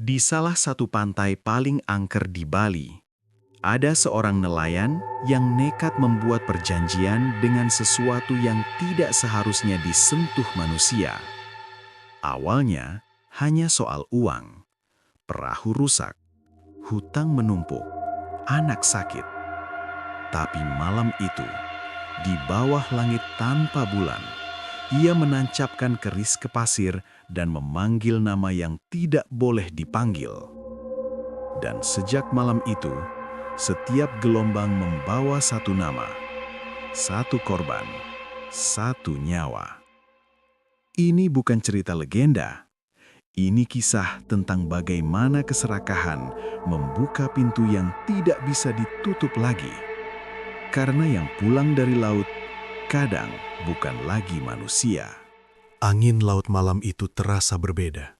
Di salah satu pantai paling angker di Bali, ada seorang nelayan yang nekat membuat perjanjian dengan sesuatu yang tidak seharusnya disentuh manusia. Awalnya hanya soal uang, perahu rusak, hutang menumpuk, anak sakit. Tapi malam itu, di bawah langit tanpa bulan, ia menancapkan keris ke pasir dan memanggil nama yang tidak boleh dipanggil. Dan sejak malam itu, setiap gelombang membawa satu nama, satu korban, satu nyawa. Ini bukan cerita legenda. Ini kisah tentang bagaimana keserakahan membuka pintu yang tidak bisa ditutup lagi. Karena yang pulang dari laut kadang bukan lagi manusia. Angin laut malam itu terasa berbeda.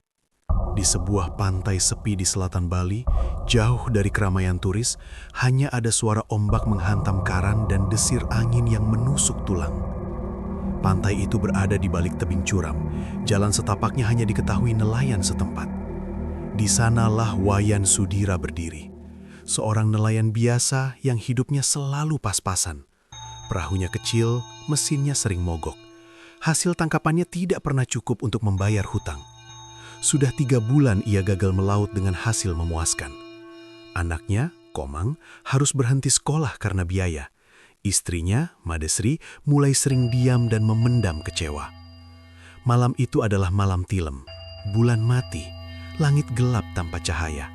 Di sebuah pantai sepi di selatan Bali, jauh dari keramaian turis, hanya ada suara ombak menghantam karang dan desir angin yang menusuk tulang. Pantai itu berada di balik tebing curam. Jalan setapaknya hanya diketahui nelayan setempat. Di sanalah Wayan Sudira berdiri. Seorang nelayan biasa yang hidupnya selalu pas-pasan. Perahunya kecil, mesinnya sering mogok. Hasil tangkapannya tidak pernah cukup untuk membayar hutang. Sudah 3 bulan ia gagal melaut dengan hasil memuaskan. Anaknya, Komang, harus berhenti sekolah karena biaya. Istrinya, Madesri, mulai sering diam dan memendam kecewa. Malam itu adalah malam tilem. Bulan mati, langit gelap tanpa cahaya.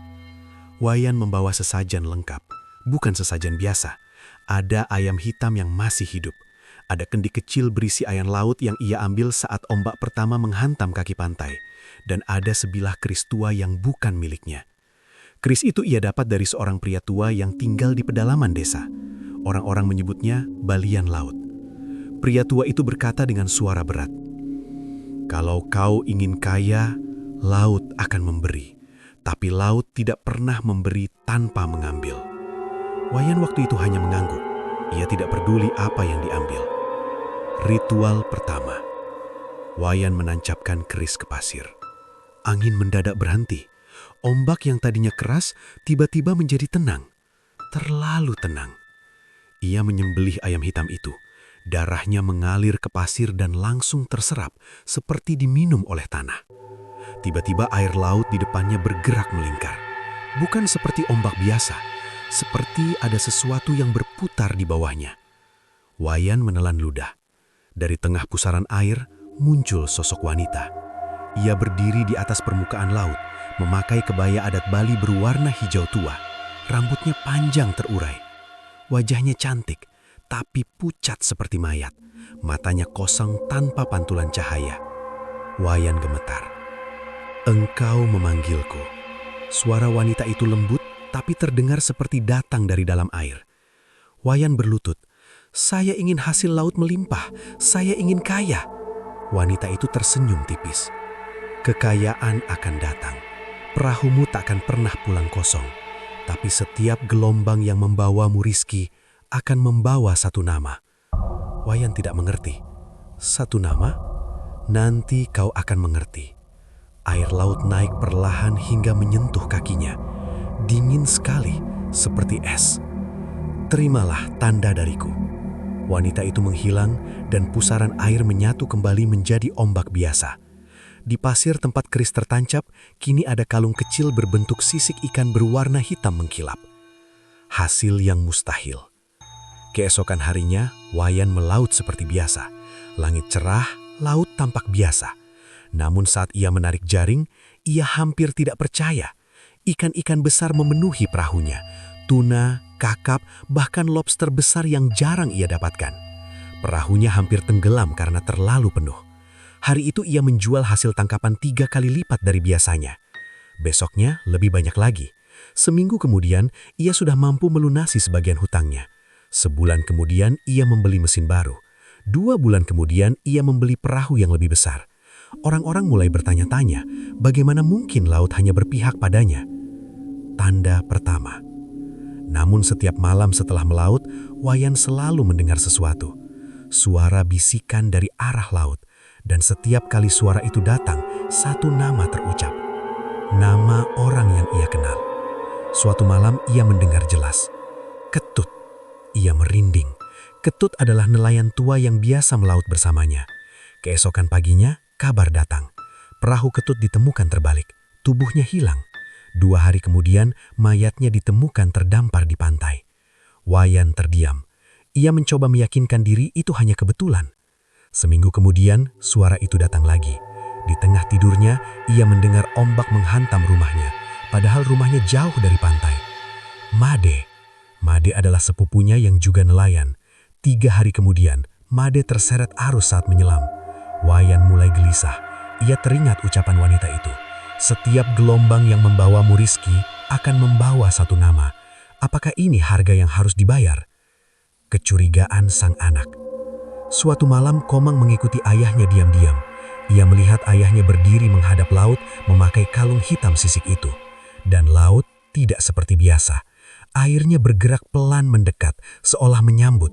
Wayan membawa sesajen lengkap. Bukan sesajen biasa. Ada ayam hitam yang masih hidup. Ada kendi kecil berisi ayam laut yang ia ambil saat ombak pertama menghantam kaki pantai. Dan ada sebilah keris tua yang bukan miliknya. Keris itu ia dapat dari seorang pria tua yang tinggal di pedalaman desa. Orang-orang menyebutnya Balian Laut. Pria tua itu berkata dengan suara berat, "Kalau kau ingin kaya, laut akan memberi. Tapi laut tidak pernah memberi tanpa mengambil." Wayan waktu itu hanya mengangguk. Ia tidak peduli apa yang diambil. Ritual pertama. Wayan menancapkan keris ke pasir. Angin mendadak berhenti. Ombak yang tadinya keras tiba-tiba menjadi tenang. Terlalu tenang. Ia menyembelih ayam hitam itu. Darahnya mengalir ke pasir dan langsung terserap seperti diminum oleh tanah. Tiba-tiba air laut di depannya bergerak melingkar. Bukan seperti ombak biasa, seperti ada sesuatu yang berputar di bawahnya. Wayan menelan ludah. Dari tengah pusaran air muncul sosok wanita. Ia berdiri di atas permukaan laut, memakai kebaya adat Bali berwarna hijau tua. Rambutnya panjang terurai. Wajahnya cantik, tapi pucat seperti mayat. Matanya kosong tanpa pantulan cahaya. Wayan gemetar. "Engkau memanggilku." Suara wanita itu lembut, tapi terdengar seperti datang dari dalam air. Wayan berlutut. "Saya ingin hasil laut melimpah. Saya ingin kaya." Wanita itu tersenyum tipis. "Kekayaan akan datang. Perahumu tak akan pernah pulang kosong. Tapi setiap gelombang yang membawamu rizki akan membawa satu nama." Wayan tidak mengerti. "Satu nama? Nanti kau akan mengerti." Air laut naik perlahan hingga menyentuh kakinya. Dingin sekali, seperti es. "Terimalah tanda dariku." Wanita itu menghilang dan pusaran air menyatu kembali menjadi ombak biasa. Di pasir tempat keris tertancap, kini ada kalung kecil berbentuk sisik ikan berwarna hitam mengkilap. Hasil yang mustahil. Keesokan harinya, Wayan melaut seperti biasa. Langit cerah, laut tampak biasa. Namun saat ia menarik jaring, ia hampir tidak percaya. Ikan-ikan besar memenuhi perahunya. Tuna, kakap, bahkan lobster besar yang jarang ia dapatkan. Perahunya hampir tenggelam karena terlalu penuh. Hari itu ia menjual hasil tangkapan 3 kali lipat dari biasanya. Besoknya lebih banyak lagi. Seminggu kemudian ia sudah mampu melunasi sebagian hutangnya. Sebulan kemudian ia membeli mesin baru. 2 bulan kemudian ia membeli perahu yang lebih besar. Orang-orang mulai bertanya-tanya, bagaimana mungkin laut hanya berpihak padanya? Tanda pertama. Namun setiap malam setelah melaut, Wayan selalu mendengar sesuatu. Suara bisikan dari arah laut. Dan setiap kali suara itu datang, satu nama terucap. nama orang yang ia kenal. Suatu malam ia mendengar jelas. Ketut. Ia merinding. Ketut adalah nelayan tua yang biasa melaut bersamanya. Keesokan paginya, kabar datang. Perahu Ketut ditemukan terbalik. Tubuhnya hilang. 2 hari kemudian, mayatnya ditemukan terdampar di pantai. Wayan terdiam. Ia mencoba meyakinkan diri itu hanya kebetulan. Seminggu kemudian, suara itu datang lagi. Di tengah tidurnya, ia mendengar ombak menghantam rumahnya, padahal rumahnya jauh dari pantai. Made. Made adalah sepupunya yang juga nelayan. 3 hari kemudian, Made terseret arus saat menyelam. Wayan mulai gelisah. Ia teringat ucapan wanita itu. Setiap gelombang yang membawamu rizki akan membawa satu nama. Apakah ini harga yang harus dibayar? Kecurigaan sang anak. Suatu malam Komang mengikuti ayahnya diam-diam. Ia melihat ayahnya berdiri menghadap laut memakai kalung hitam sisik itu. Dan laut tidak seperti biasa. Airnya bergerak pelan mendekat, seolah menyambut.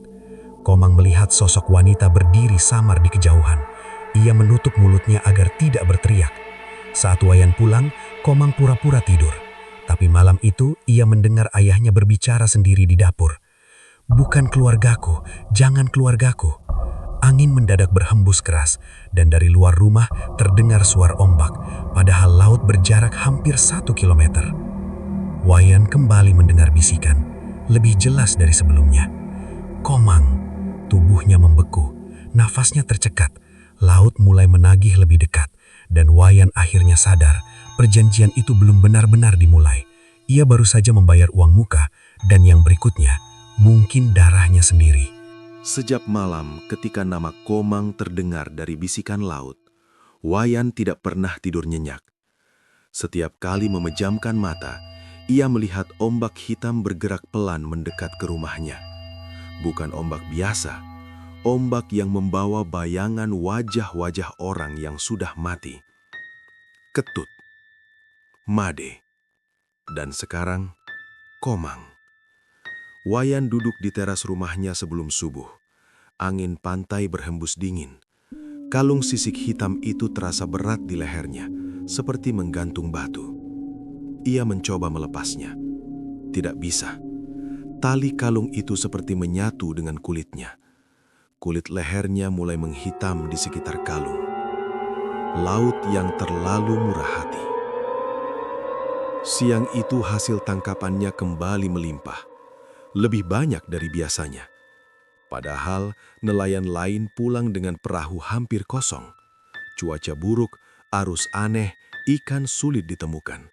Komang melihat sosok wanita berdiri samar di kejauhan. Ia menutup mulutnya agar tidak berteriak. Saat Wayan pulang, Komang pura-pura tidur. Tapi malam itu ia mendengar ayahnya berbicara sendiri di dapur. "Bukan keluargaku, jangan keluargaku." Angin mendadak berhembus keras, dan dari luar rumah terdengar suara ombak, padahal laut berjarak hampir 1 kilometer. Wayan kembali mendengar bisikan, lebih jelas dari sebelumnya. Komang. Tubuhnya membeku, nafasnya tercekat, laut mulai menagih lebih dekat, dan Wayan akhirnya sadar perjanjian itu belum benar-benar dimulai. Ia baru saja membayar uang muka, dan yang berikutnya mungkin darahnya sendiri. Sejak malam ketika nama Komang terdengar dari bisikan laut, Wayan tidak pernah tidur nyenyak. Setiap kali memejamkan mata, ia melihat ombak hitam bergerak pelan mendekat ke rumahnya. Bukan ombak biasa, ombak yang membawa bayangan wajah-wajah orang yang sudah mati. Ketut, Made, dan sekarang Komang. Wayan duduk di teras rumahnya sebelum subuh. Angin pantai berhembus dingin. Kalung sisik hitam itu terasa berat di lehernya, seperti menggantung batu. Ia mencoba melepasnya. Tidak bisa. Tali kalung itu seperti menyatu dengan kulitnya. Kulit lehernya mulai menghitam di sekitar kalung. Laut yang terlalu murah hati. Siang itu hasil tangkapannya kembali melimpah. Lebih banyak dari biasanya. Padahal nelayan lain pulang dengan perahu hampir kosong. Cuaca buruk, arus aneh, ikan sulit ditemukan.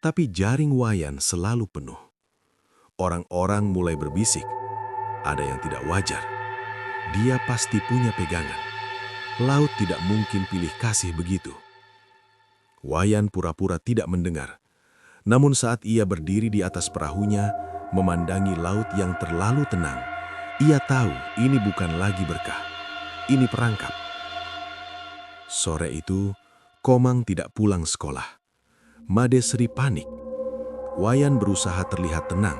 Tapi jaring Wayan selalu penuh. Orang-orang mulai berbisik. Ada yang tidak wajar. Dia pasti punya pegangan. Laut tidak mungkin pilih kasih begitu. Wayan pura-pura tidak mendengar. Namun saat ia berdiri di atas perahunya, memandangi laut yang terlalu tenang, ia tahu ini bukan lagi berkah. Ini perangkap. Sore itu, Komang tidak pulang sekolah. Made Sri panik. Wayan berusaha terlihat tenang,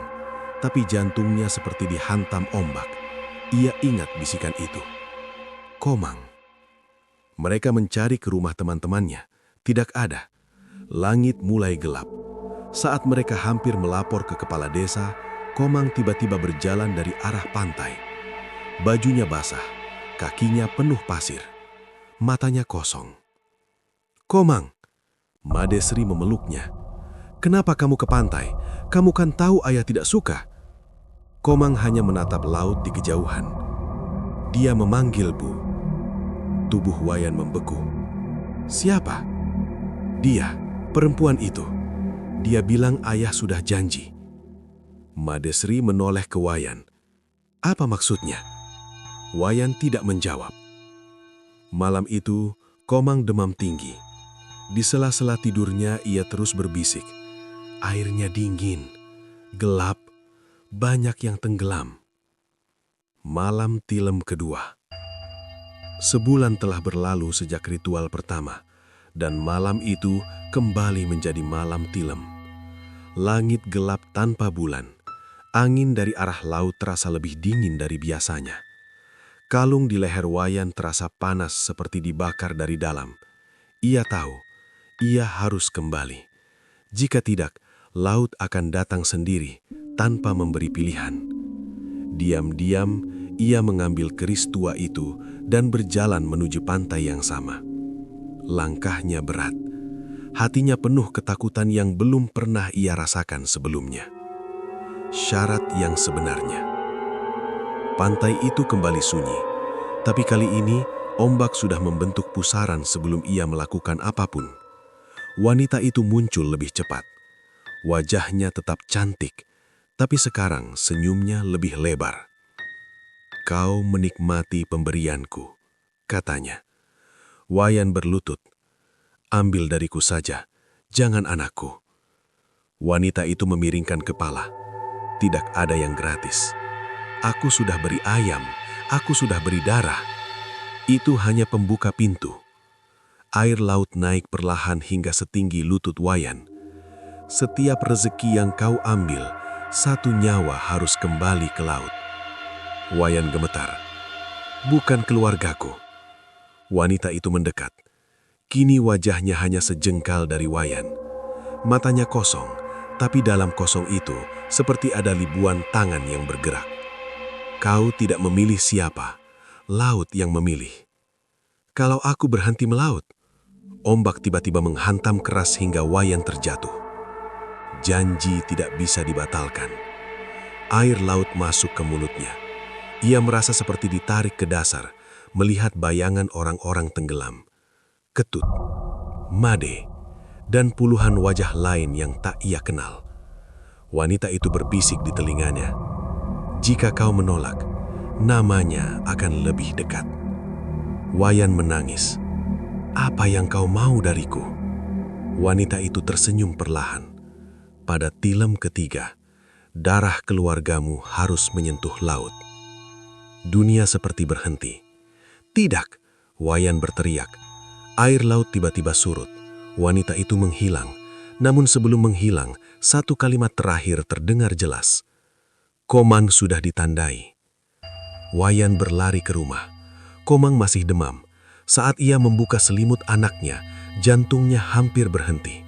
tapi jantungnya seperti dihantam ombak. Ia ingat bisikan itu. Komang. Mereka mencari ke rumah teman-temannya. Tidak ada. Langit mulai gelap. Saat mereka hampir melapor ke kepala desa, Komang tiba-tiba berjalan dari arah pantai. Bajunya basah, kakinya penuh pasir. Matanya kosong. "Komang," Made Sri memeluknya. "Kenapa kamu ke pantai? Kamu kan tahu ayah tidak suka." Komang hanya menatap laut di kejauhan. Dia memanggil Bu. Tubuh Wayan membeku. "Siapa?" "Dia, perempuan itu. Dia bilang ayah sudah janji." Made Sri menoleh ke Wayan. "Apa maksudnya?" Wayan tidak menjawab. Malam itu, Komang demam tinggi. Di sela-sela tidurnya ia terus berbisik. Airnya dingin, gelap, banyak yang tenggelam. Malam tilem kedua. Sebulan telah berlalu sejak ritual pertama, dan malam itu kembali menjadi malam tilem. Langit gelap tanpa bulan. Angin dari arah laut terasa lebih dingin dari biasanya. Kalung di leher Wayan terasa panas seperti dibakar dari dalam. Ia tahu, ia harus kembali. Jika tidak, laut akan datang sendiri tanpa memberi pilihan. Diam-diam, ia mengambil keris tua itu dan berjalan menuju pantai yang sama. Langkahnya berat. Hatinya penuh ketakutan yang belum pernah ia rasakan sebelumnya. Syarat yang sebenarnya. Pantai itu kembali sunyi, tapi kali ini ombak sudah membentuk pusaran sebelum ia melakukan apapun. Wanita itu muncul lebih cepat. Wajahnya tetap cantik, tapi sekarang senyumnya lebih lebar. "Kau menikmati pemberianku," katanya. Wayan berlutut. "Ambil dariku saja, jangan anakku." Wanita itu memiringkan kepala. "Tidak ada yang gratis. Aku sudah beri ayam, aku sudah beri darah. Itu hanya pembuka pintu." Air laut naik perlahan hingga setinggi lutut Wayan. "Setiap rezeki yang kau ambil, satu nyawa harus kembali ke laut." Wayan gemetar. "Bukan keluargaku." Wanita itu mendekat. Kini wajahnya hanya sejengkal dari Wayan. Matanya kosong, tapi dalam kosong itu seperti ada ribuan tangan yang bergerak. "Kau tidak memilih siapa, laut yang memilih." "Kalau aku berhenti melaut?" Ombak tiba-tiba menghantam keras hingga Wayan terjatuh. Janji tidak bisa dibatalkan. Air laut masuk ke mulutnya. Ia merasa seperti ditarik ke dasar, melihat bayangan orang-orang tenggelam. Ketut, Made, dan puluhan wajah lain yang tak ia kenal. Wanita itu berbisik di telinganya, "Jika kau menolak, namanya akan lebih dekat." Wayan menangis. "Apa yang kau mau dariku?" Wanita itu tersenyum perlahan. "Pada tilem ketiga, darah keluargamu harus menyentuh laut." Dunia seperti berhenti. "Tidak!" Wayan berteriak. Air laut tiba-tiba surut. Wanita itu menghilang. Namun sebelum menghilang, satu kalimat terakhir terdengar jelas. "Komang sudah ditandai." Wayan berlari ke rumah. Komang masih demam. Saat ia membuka selimut anaknya, jantungnya hampir berhenti.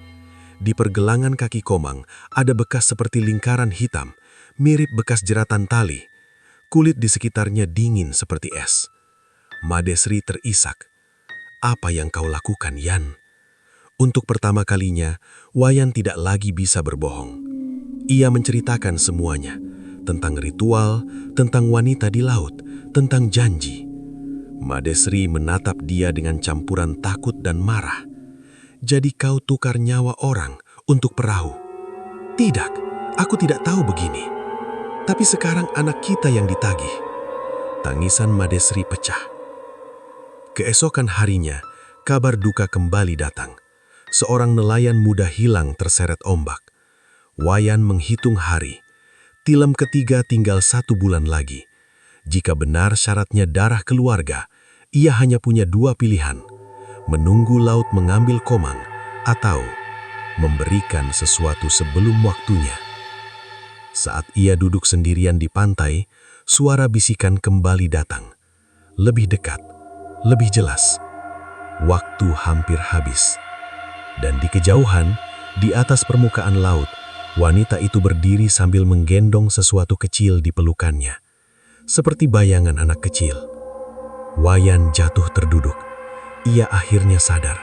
Di pergelangan kaki Komang ada bekas seperti lingkaran hitam, mirip bekas jeratan tali. Kulit di sekitarnya dingin seperti es. Madesri terisak. "Apa yang kau lakukan, Yan?" Untuk pertama kalinya, Wayan tidak lagi bisa berbohong. Ia menceritakan semuanya, tentang ritual, tentang wanita di laut, tentang janji. Madesri menatap dia dengan campuran takut dan marah. "Jadi kau tukar nyawa orang untuk perahu?" "Tidak, aku tidak tahu begini. Tapi sekarang anak kita yang ditagih." Tangisan Madesri pecah. Keesokan harinya, kabar duka kembali datang. Seorang nelayan muda hilang terseret ombak. Wayan menghitung hari. Tilem ketiga tinggal 1 bulan lagi. Jika benar syaratnya darah keluarga, ia hanya punya 2 pilihan. Menunggu laut mengambil Komang, atau memberikan sesuatu sebelum waktunya. Saat ia duduk sendirian di pantai, suara bisikan kembali datang. Lebih dekat, lebih jelas. Waktu hampir habis. Dan di kejauhan, di atas permukaan laut, wanita itu berdiri sambil menggendong sesuatu kecil di pelukannya. Seperti bayangan anak kecil. Wayan jatuh terduduk. Ia akhirnya sadar.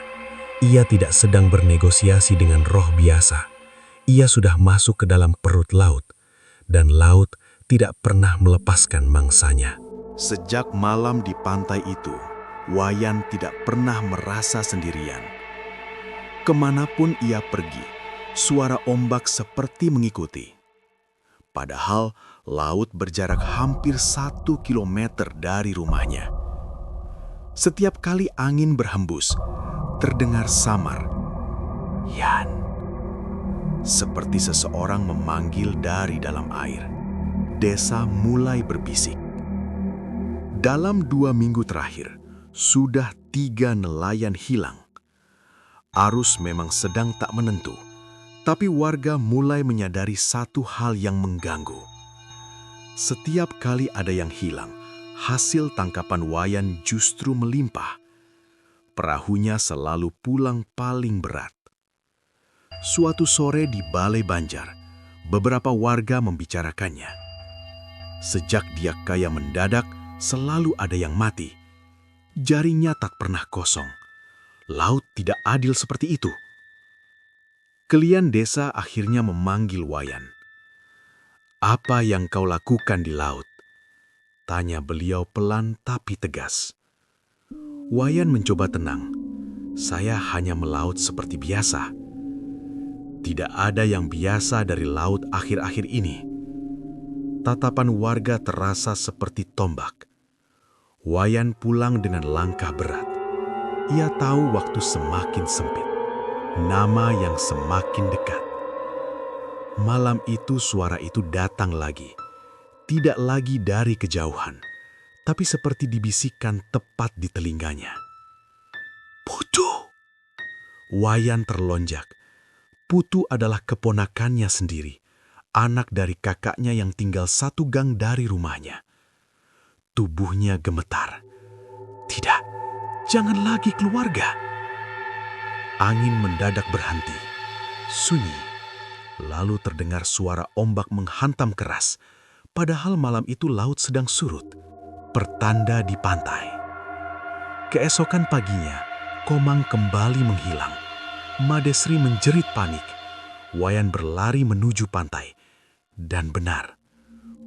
Ia tidak sedang bernegosiasi dengan roh biasa. Ia sudah masuk ke dalam perut laut. Dan laut tidak pernah melepaskan mangsanya. Sejak malam di pantai itu, Wayan tidak pernah merasa sendirian. Kemanapun ia pergi, suara ombak seperti mengikuti. Padahal laut berjarak hampir 1 kilometer dari rumahnya. Setiap kali angin berhembus, terdengar samar, "Yan." Seperti seseorang memanggil dari dalam air. Desa mulai berbisik. Dalam 2 minggu terakhir, sudah 3 nelayan hilang. Arus memang sedang tak menentu, tapi warga mulai menyadari satu hal yang mengganggu. Setiap kali ada yang hilang, hasil tangkapan Wayan justru melimpah. Perahunya selalu pulang paling berat. Suatu sore di Balai Banjar, beberapa warga membicarakannya. Sejak dia kaya mendadak, selalu ada yang mati. Jarinya tak pernah kosong. Laut tidak adil seperti itu. Kelian desa akhirnya memanggil Wayan. "Apa yang kau lakukan di laut?" tanya beliau pelan tapi tegas. Wayan mencoba tenang. "Saya hanya melaut seperti biasa." "Tidak ada yang biasa dari laut akhir-akhir ini." Tatapan warga terasa seperti tombak. Wayan pulang dengan langkah berat. Ia tahu waktu semakin sempit, nama yang semakin dekat. Malam itu suara itu datang lagi. Tidak lagi dari kejauhan, tapi seperti dibisikkan tepat di telinganya. "Putu!" Wayan terlonjak. Putu adalah keponakannya sendiri, anak dari kakaknya yang tinggal satu gang dari rumahnya. Tubuhnya gemetar. "Tidak, jangan lagi keluarga." Angin mendadak berhenti. Sunyi. Lalu terdengar suara ombak menghantam keras. Padahal malam itu laut sedang surut. Pertanda di pantai. Keesokan paginya, Komang kembali menghilang. Madesri menjerit panik. Wayan berlari menuju pantai. Dan benar,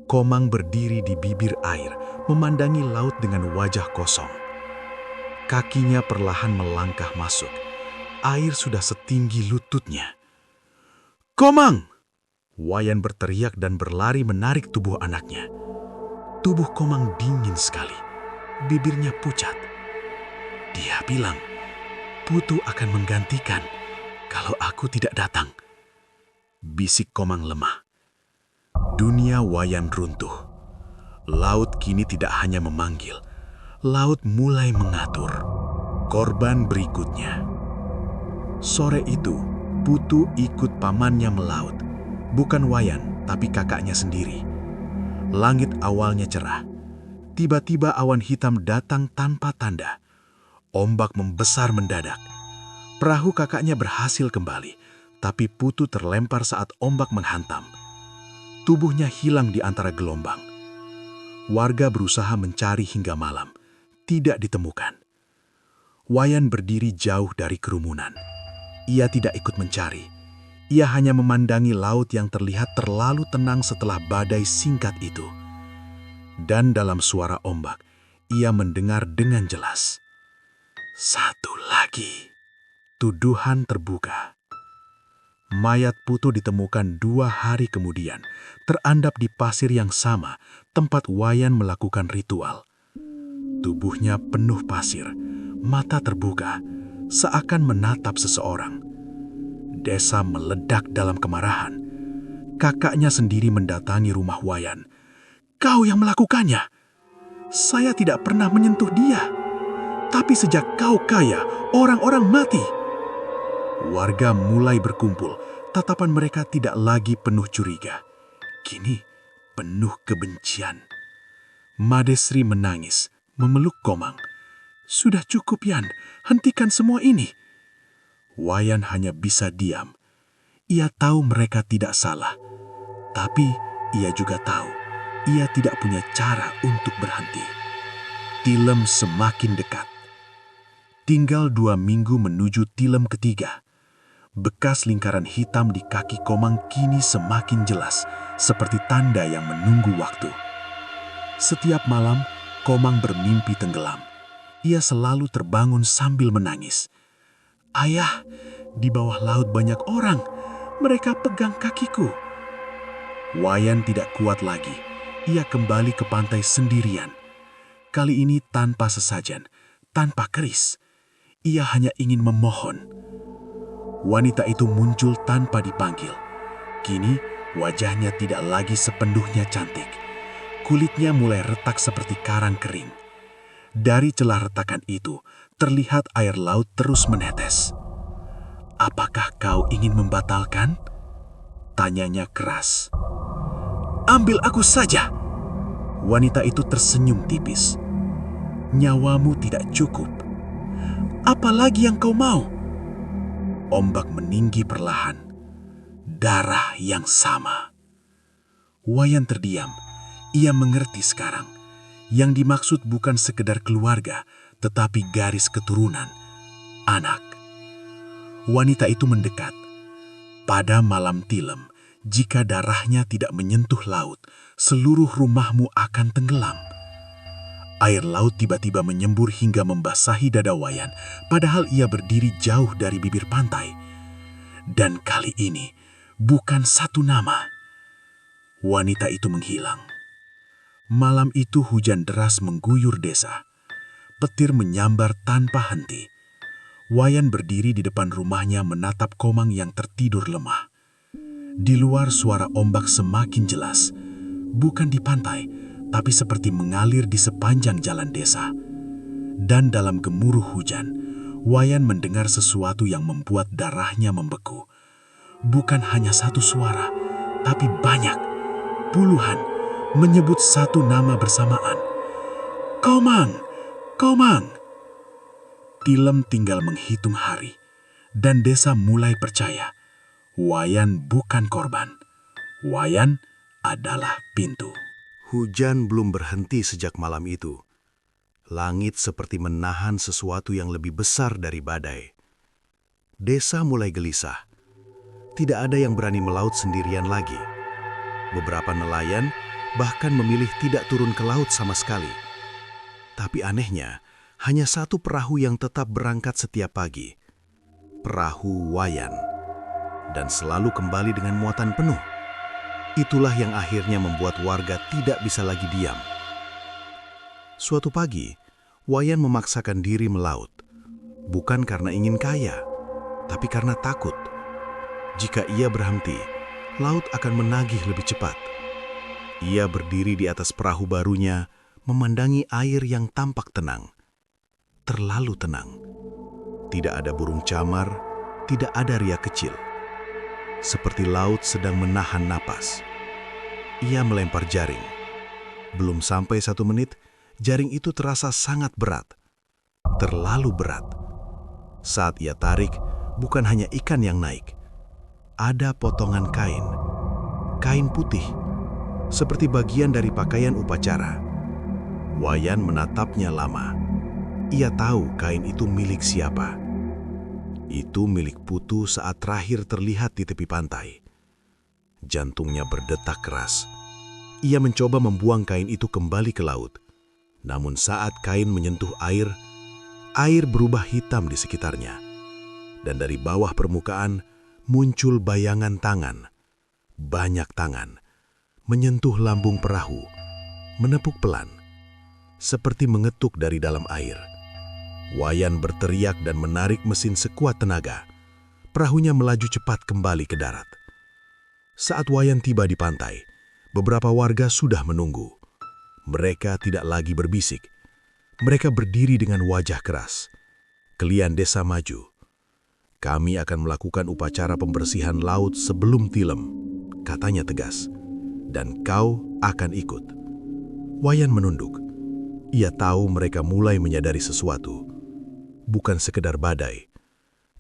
Komang berdiri di bibir air, memandangi laut dengan wajah kosong. Kakinya perlahan melangkah masuk. Air sudah setinggi lututnya. "Komang!" Wayan berteriak dan berlari menarik tubuh anaknya. Tubuh Komang dingin sekali. Bibirnya pucat. Dia bilang, "Putu akan menggantikan kalau aku tidak datang." Bisik Komang lemah. Dunia Wayan runtuh. Laut kini tidak hanya memanggil. Laut mulai mengatur. Korban berikutnya. Sore itu, Putu ikut pamannya melaut. Bukan Wayan, tapi kakaknya sendiri. Langit awalnya cerah. Tiba-tiba awan hitam datang tanpa tanda. Ombak membesar mendadak. Perahu kakaknya berhasil kembali, tapi Putu terlempar saat ombak menghantam. Tubuhnya hilang di antara gelombang. Warga berusaha mencari hingga malam. Tidak ditemukan. Wayan berdiri jauh dari kerumunan. Ia tidak ikut mencari. Ia hanya memandangi laut yang terlihat terlalu tenang setelah badai singkat itu. Dan dalam suara ombak, ia mendengar dengan jelas. "Satu lagi." Tuduhan terbuka. Mayat Putu ditemukan 2 hari kemudian, terandap di pasir yang sama, tempat Wayan melakukan ritual. Tubuhnya penuh pasir, mata terbuka, seakan menatap seseorang. Desa meledak dalam kemarahan. Kakaknya sendiri mendatangi rumah Wayan. "Kau yang melakukannya. Saya tidak pernah menyentuh dia. Tapi sejak kau kaya, orang-orang mati." Warga mulai berkumpul. Tatapan mereka tidak lagi penuh curiga. Kini penuh kebencian. Madesri menangis, memeluk Komang. "Sudah cukup, Yan. Hentikan semua ini." Wayan hanya bisa diam. Ia tahu mereka tidak salah. Tapi ia juga tahu ia tidak punya cara untuk berhenti. Tilem semakin dekat. Tinggal 2 minggu menuju tilem ketiga. Bekas lingkaran hitam di kaki Komang kini semakin jelas, seperti tanda yang menunggu waktu. Setiap malam, Komang bermimpi tenggelam. Ia selalu terbangun sambil menangis. "Ayah, di bawah laut banyak orang. Mereka pegang kakiku." Wayan tidak kuat lagi. Ia kembali ke pantai sendirian. Kali ini tanpa sesajen, tanpa keris. Ia hanya ingin memohon. Wanita itu muncul tanpa dipanggil. Kini wajahnya tidak lagi sepenuhnya cantik. Kulitnya mulai retak seperti karang kering. Dari celah retakan itu, terlihat air laut terus menetes. "Apakah kau ingin membatalkan?" tanyanya keras. "Ambil aku saja." Wanita itu tersenyum tipis. "Nyawamu tidak cukup. Apalagi yang kau mau?" Ombak meninggi perlahan. darah yang sama. Wayan terdiam. Ia mengerti sekarang. Yang dimaksud bukan sekedar keluarga, tetapi garis keturunan, anak. Wanita itu mendekat. Pada malam tilem, jika darahnya tidak menyentuh laut, seluruh rumahmu akan tenggelam. Air laut tiba-tiba menyembur hingga membasahi dada Wayan, padahal ia berdiri jauh dari bibir pantai. Dan kali ini, bukan satu nama. Wanita itu menghilang. Malam itu hujan deras mengguyur desa. Petir menyambar tanpa henti. Wayan berdiri di depan rumahnya menatap Komang yang tertidur lemah. Di luar suara ombak semakin jelas. Bukan di pantai, tapi seperti mengalir di sepanjang jalan desa. Dan dalam gemuruh hujan, Wayan mendengar sesuatu yang membuat darahnya membeku. Bukan hanya satu suara, tapi banyak, puluhan, menyebut satu nama bersamaan. Komang! Komang! Tilem tinggal menghitung hari, dan desa mulai percaya. Wayan bukan korban. Wayan adalah pintu. Hujan belum berhenti sejak malam itu. Langit seperti menahan sesuatu yang lebih besar dari badai. Desa mulai gelisah. Tidak ada yang berani melaut sendirian lagi. Beberapa nelayan bahkan memilih tidak turun ke laut sama sekali. Tapi anehnya, hanya satu perahu yang tetap berangkat setiap pagi. Perahu Wayan. Dan selalu kembali dengan muatan penuh. Itulah yang akhirnya membuat warga tidak bisa lagi diam. Suatu pagi, Wayan memaksakan diri melaut. Bukan karena ingin kaya, tapi karena takut. Jika ia berhenti, laut akan menagih lebih cepat. Ia berdiri di atas perahu barunya, memandangi air yang tampak tenang. Terlalu tenang. Tidak ada burung camar, tidak ada riak kecil. Seperti laut sedang menahan napas. Ia melempar jaring. Belum sampai 1 menit, jaring itu terasa sangat berat. Terlalu berat. Saat ia tarik, bukan hanya ikan yang naik. Ada potongan kain. Kain putih. Seperti bagian dari pakaian upacara. Wayan menatapnya lama. Ia tahu kain itu milik siapa. Itu milik Putu saat terakhir terlihat di tepi pantai. Jantungnya berdetak keras. Ia mencoba membuang kain itu kembali ke laut. Namun saat kain menyentuh air, air berubah hitam di sekitarnya. Dan dari bawah permukaan muncul bayangan tangan. Banyak tangan. Menyentuh lambung perahu. Menepuk pelan. Seperti mengetuk dari dalam air. Wayan berteriak dan menarik mesin sekuat tenaga. Perahunya melaju cepat kembali ke darat. Saat Wayan tiba di pantai, beberapa warga sudah menunggu. Mereka tidak lagi berbisik. Mereka berdiri dengan wajah keras. Kalian desa maju. Kami akan melakukan upacara pembersihan laut sebelum tilem, katanya tegas. Dan kau akan ikut. Wayan menunduk. Ia tahu mereka mulai menyadari sesuatu. Bukan sekedar badai,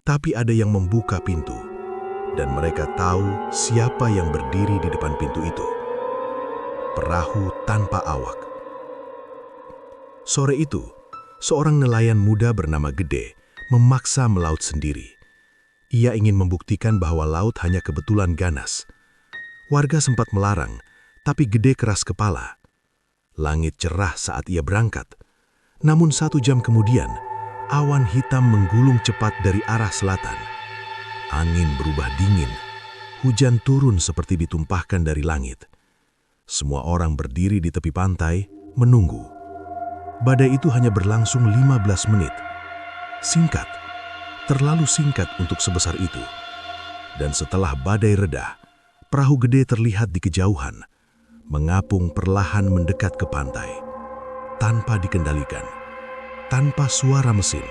tapi ada yang membuka pintu. Dan mereka tahu siapa yang berdiri di depan pintu itu. Perahu tanpa awak. Sore itu, seorang nelayan muda bernama Gede memaksa melaut sendiri. Ia ingin membuktikan bahwa laut hanya kebetulan ganas. Warga sempat melarang, tapi Gede keras kepala. Langit cerah saat ia berangkat. Namun 1 jam kemudian, awan hitam menggulung cepat dari arah selatan. Angin berubah dingin. Hujan turun seperti ditumpahkan dari langit. Semua orang berdiri di tepi pantai, menunggu. Badai itu hanya berlangsung 15 menit. Singkat. Terlalu singkat untuk sebesar itu. Dan setelah badai reda, perahu Gede terlihat di kejauhan, mengapung perlahan mendekat ke pantai. Tanpa dikendalikan. Tanpa suara mesin,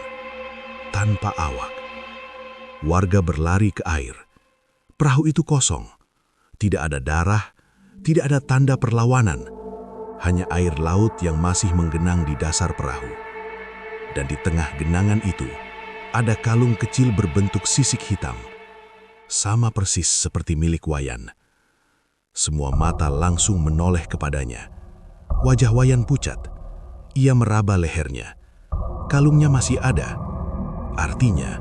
tanpa awak. Warga berlari ke air. Perahu itu kosong. Tidak ada darah, tidak ada tanda perlawanan. Hanya air laut yang masih menggenang di dasar perahu. Dan di tengah genangan itu, ada kalung kecil berbentuk sisik hitam. sama persis seperti milik Wayan. Semua mata langsung menoleh kepadanya. Wajah Wayan pucat. Ia meraba lehernya. Kalungnya masih ada. Artinya,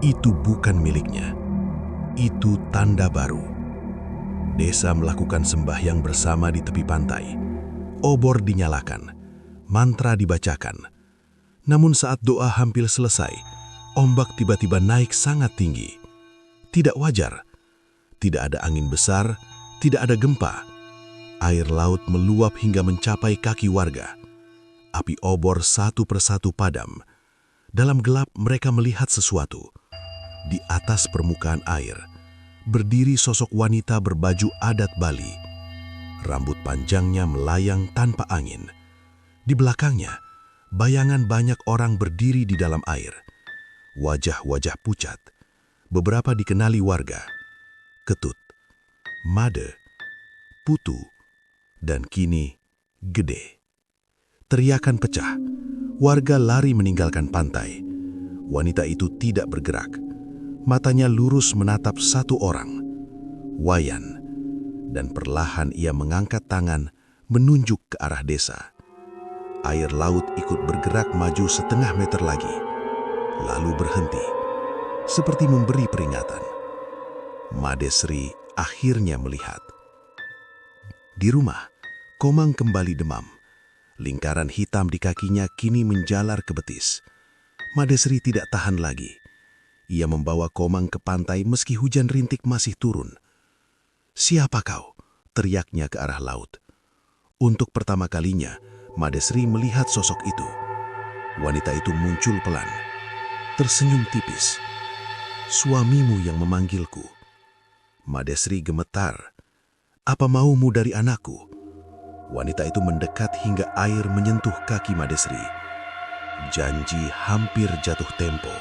itu bukan miliknya. Itu tanda baru. Desa melakukan sembahyang bersama di tepi pantai. Obor dinyalakan. Mantra dibacakan. Namun saat doa hampir selesai, ombak tiba-tiba naik sangat tinggi. Tidak wajar. Tidak ada angin besar, tidak ada gempa. Air laut meluap hingga mencapai kaki warga. Api obor satu persatu padam. Dalam gelap mereka melihat sesuatu. Di atas permukaan air, berdiri sosok wanita berbaju adat Bali. Rambut panjangnya melayang tanpa angin. Di belakangnya, bayangan banyak orang berdiri di dalam air. Wajah-wajah pucat. Beberapa dikenali warga. Ketut, Made, Putu, dan kini Gede. Teriakan pecah. Warga lari meninggalkan pantai. Wanita itu tidak bergerak. Matanya lurus menatap satu orang, Wayan. Dan perlahan ia mengangkat tangan menunjuk ke arah desa. Air laut ikut bergerak maju setengah meter lagi, lalu berhenti, seperti memberi peringatan. Madesri akhirnya melihat. Di rumah, Komang kembali demam. Lingkaran hitam di kakinya kini menjalar ke betis. Madesri tidak tahan lagi. Ia membawa Komang ke pantai meski hujan rintik masih turun. "Siapa kau?" teriaknya ke arah laut. Untuk pertama kalinya, Madesri melihat sosok itu. Wanita itu muncul pelan, tersenyum tipis. "Suamimu yang memanggilku." Madesri gemetar. "Apa maumu dari anakku?" Wanita itu mendekat hingga air menyentuh kaki Madesri. Janji hampir jatuh tempo.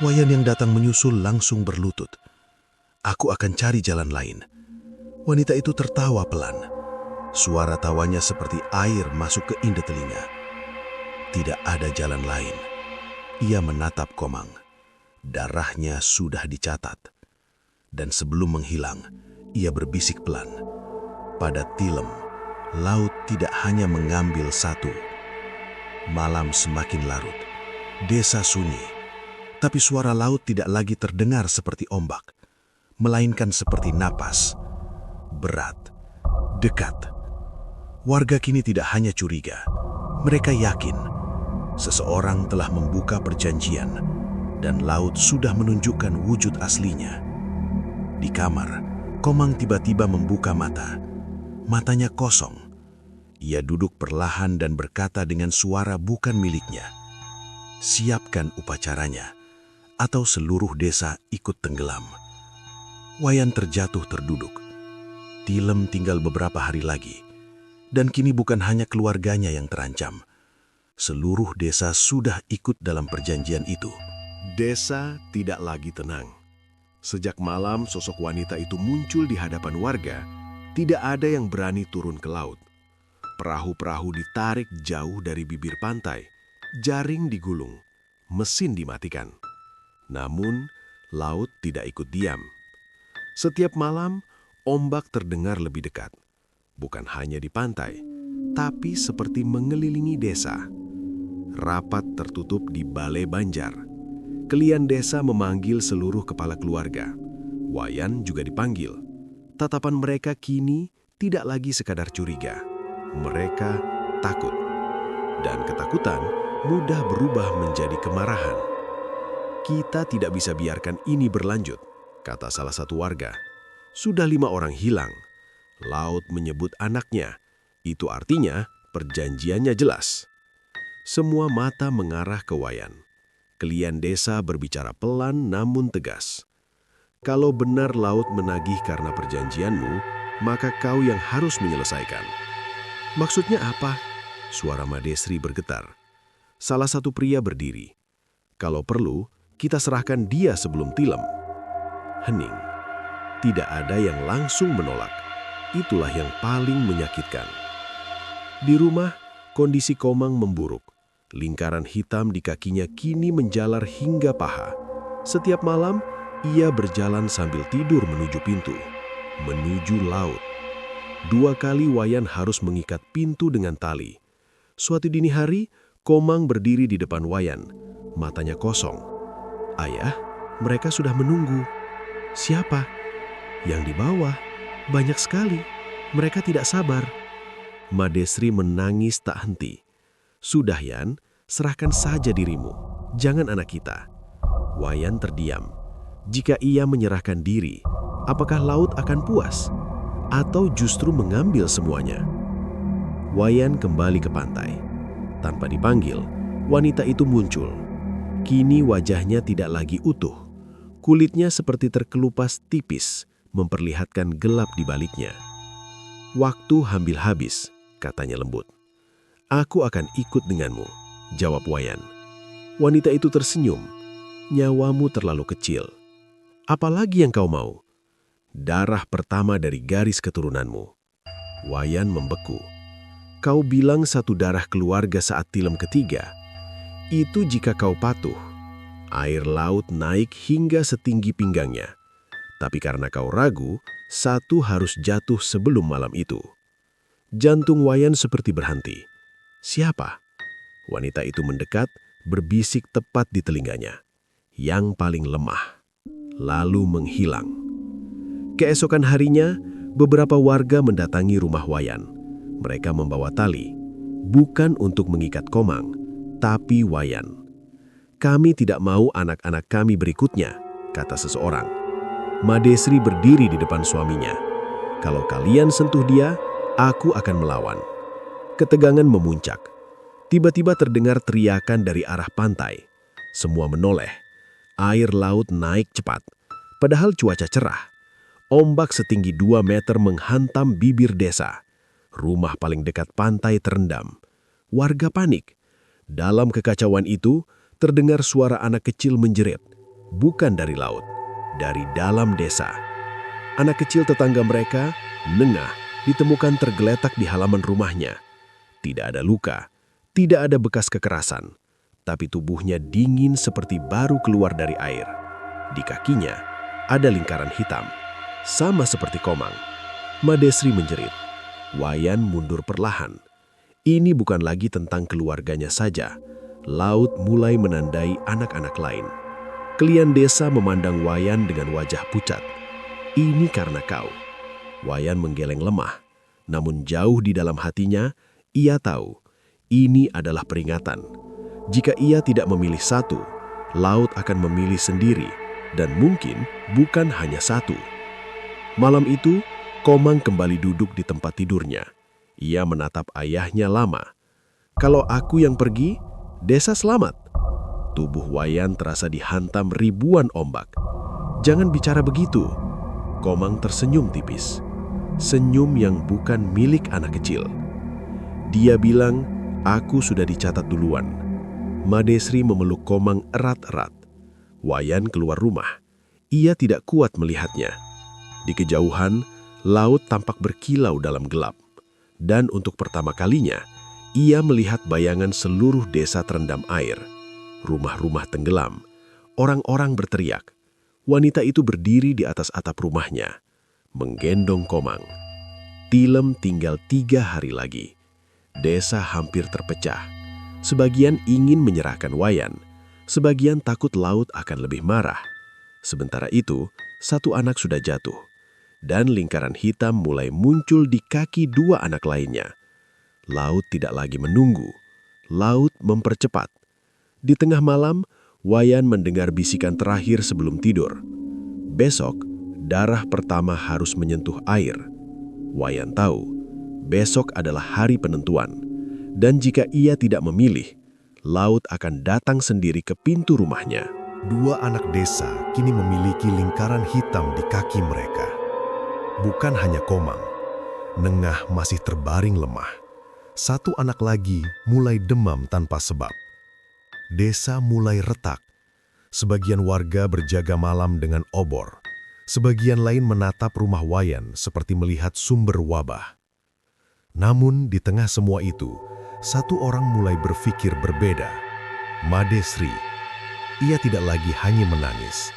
Wayan yang datang menyusul langsung berlutut. "Aku akan cari jalan lain." Wanita itu tertawa pelan. Suara tawanya seperti air masuk ke indet telinga. Tidak ada jalan lain. Ia menatap Komang. Darahnya sudah dicatat. Dan sebelum menghilang, ia berbisik pelan. Pada Tilem, laut tidak hanya mengambil satu. Malam semakin larut. Desa sunyi. Tapi suara laut tidak lagi terdengar seperti ombak, melainkan seperti napas. Berat. Dekat. Warga kini tidak hanya curiga. Mereka yakin seseorang telah membuka perjanjian dan laut sudah menunjukkan wujud aslinya. Di kamar, Komang tiba-tiba membuka mata. Matanya kosong. Ia duduk perlahan dan berkata dengan suara bukan miliknya, "Siapkan upacaranya, atau seluruh desa ikut tenggelam." Wayan terjatuh terduduk. Tilem tinggal beberapa hari lagi. Dan kini bukan hanya keluarganya yang terancam. Seluruh desa sudah ikut dalam perjanjian itu. Desa tidak lagi tenang. Sejak malam sosok wanita itu muncul di hadapan warga, tidak ada yang berani turun ke laut. Perahu-perahu ditarik jauh dari bibir pantai, jaring digulung, mesin dimatikan. Namun, laut tidak ikut diam. Setiap malam, ombak terdengar lebih dekat. Bukan hanya di pantai, tapi seperti mengelilingi desa. Rapat tertutup di Balai Banjar. Kelian desa memanggil seluruh kepala keluarga. Wayan juga dipanggil. Tatapan mereka kini tidak lagi sekadar curiga. Mereka takut. Dan ketakutan mudah berubah menjadi kemarahan. "Kita tidak bisa biarkan ini berlanjut," kata salah satu warga. "Sudah 5 orang hilang. Laut menyebut anaknya. Itu artinya perjanjiannya jelas." Semua mata mengarah ke Wayan. Kelian desa berbicara pelan namun tegas. "Kalau benar laut menagih karena perjanjianmu, maka kau yang harus menyelesaikan." "Maksudnya apa?" Suara Madesri bergetar. Salah satu pria berdiri. "Kalau perlu, kita serahkan dia sebelum Tilem." Hening. Tidak ada yang langsung menolak. Itulah yang paling menyakitkan. Di rumah, kondisi Komang memburuk. Lingkaran hitam di kakinya kini menjalar hingga paha. Setiap malam, Ia berjalan sambil tidur menuju pintu, menuju laut. 2 kali Wayan harus mengikat pintu dengan tali. Suatu dini hari, Komang berdiri di depan Wayan, matanya kosong. "Ayah, mereka sudah menunggu." "Siapa?" "Yang di bawah. Banyak sekali. Mereka tidak sabar." Madesri menangis tak henti. "Sudah, Yan, serahkan saja dirimu. Jangan anak kita." Wayan terdiam. Jika ia menyerahkan diri, apakah laut akan puas? Atau justru mengambil semuanya? Wayan kembali ke pantai. Tanpa dipanggil, wanita itu muncul. Kini wajahnya tidak lagi utuh. Kulitnya seperti terkelupas tipis, memperlihatkan gelap di baliknya. "Waktu hampir habis," katanya lembut. "Aku akan ikut denganmu," jawab Wayan. Wanita itu tersenyum. "Nyawamu terlalu kecil. Apalagi yang kau mau?" "Darah pertama dari garis keturunanmu." Wayan membeku. "Kau bilang satu darah keluarga saat tilem ketiga. Itu jika kau patuh." Air laut naik hingga setinggi pinggangnya. "Tapi karena kau ragu, satu harus jatuh sebelum malam itu." Jantung Wayan seperti berhenti. "Siapa?" Wanita itu mendekat, berbisik tepat di telinganya. "Yang paling lemah." Lalu menghilang. Keesokan harinya, beberapa warga mendatangi rumah Wayan. Mereka membawa tali, bukan untuk mengikat Komang, tapi Wayan. "Kami tidak mau anak-anak kami berikutnya," kata seseorang. Madesri berdiri di depan suaminya. "Kalau kalian sentuh dia, aku akan melawan." Ketegangan memuncak. Tiba-tiba terdengar teriakan dari arah pantai. Semua menoleh. Air laut naik cepat. Padahal cuaca cerah. Ombak setinggi 2 meter menghantam bibir desa. Rumah paling dekat pantai terendam. Warga panik. Dalam kekacauan itu, terdengar suara anak kecil menjerit. Bukan dari laut, dari dalam desa. Anak kecil tetangga mereka, Nengah, ditemukan tergeletak di halaman rumahnya. Tidak ada luka, tidak ada bekas kekerasan, tapi tubuhnya dingin seperti baru keluar dari air. Di kakinya ada lingkaran hitam, sama seperti Komang. Madesri menjerit. Wayan mundur perlahan. Ini bukan lagi tentang keluarganya saja. Laut mulai menandai anak-anak lain. Kelian desa memandang Wayan dengan wajah pucat. "Ini karena kau." Wayan menggeleng lemah. Namun jauh di dalam hatinya, ia tahu ini adalah peringatan. Jika ia tidak memilih satu, laut akan memilih sendiri, dan mungkin bukan hanya satu. Malam itu, Komang kembali duduk di tempat tidurnya. Ia menatap ayahnya lama. "Kalau aku yang pergi, desa selamat." Tubuh Wayan terasa dihantam ribuan ombak. "Jangan bicara begitu." Komang tersenyum tipis. Senyum yang bukan milik anak kecil. Dia bilang, "Aku sudah dicatat duluan." Madesri memeluk Komang erat-erat. Wayan keluar rumah. Ia tidak kuat melihatnya. Di kejauhan, laut tampak berkilau dalam gelap. Dan untuk pertama kalinya, ia melihat bayangan seluruh desa terendam air. Rumah-rumah tenggelam. Orang-orang berteriak. Wanita itu berdiri di atas atap rumahnya, menggendong Komang. Tilem tinggal 3 hari lagi. Desa hampir terpecah. Sebagian ingin menyerahkan Wayan. Sebagian takut laut akan lebih marah. Sementara itu, satu anak sudah jatuh. Dan lingkaran hitam mulai muncul di kaki 2 anak lainnya. Laut tidak lagi menunggu. Laut mempercepat. Di tengah malam, Wayan mendengar bisikan terakhir sebelum tidur. Besok, darah pertama harus menyentuh air. Wayan tahu, besok adalah hari penentuan. Dan jika ia tidak memilih, laut akan datang sendiri ke pintu rumahnya. 2 anak desa kini memiliki lingkaran hitam di kaki mereka. Bukan hanya Komang, Nengah masih terbaring lemah. 1 anak lagi mulai demam tanpa sebab. Desa mulai retak. Sebagian warga berjaga malam dengan obor. Sebagian lain menatap rumah Wayan seperti melihat sumber wabah. Namun di tengah semua itu, 1 orang mulai berpikir berbeda. Madesri. Ia tidak lagi hanya menangis.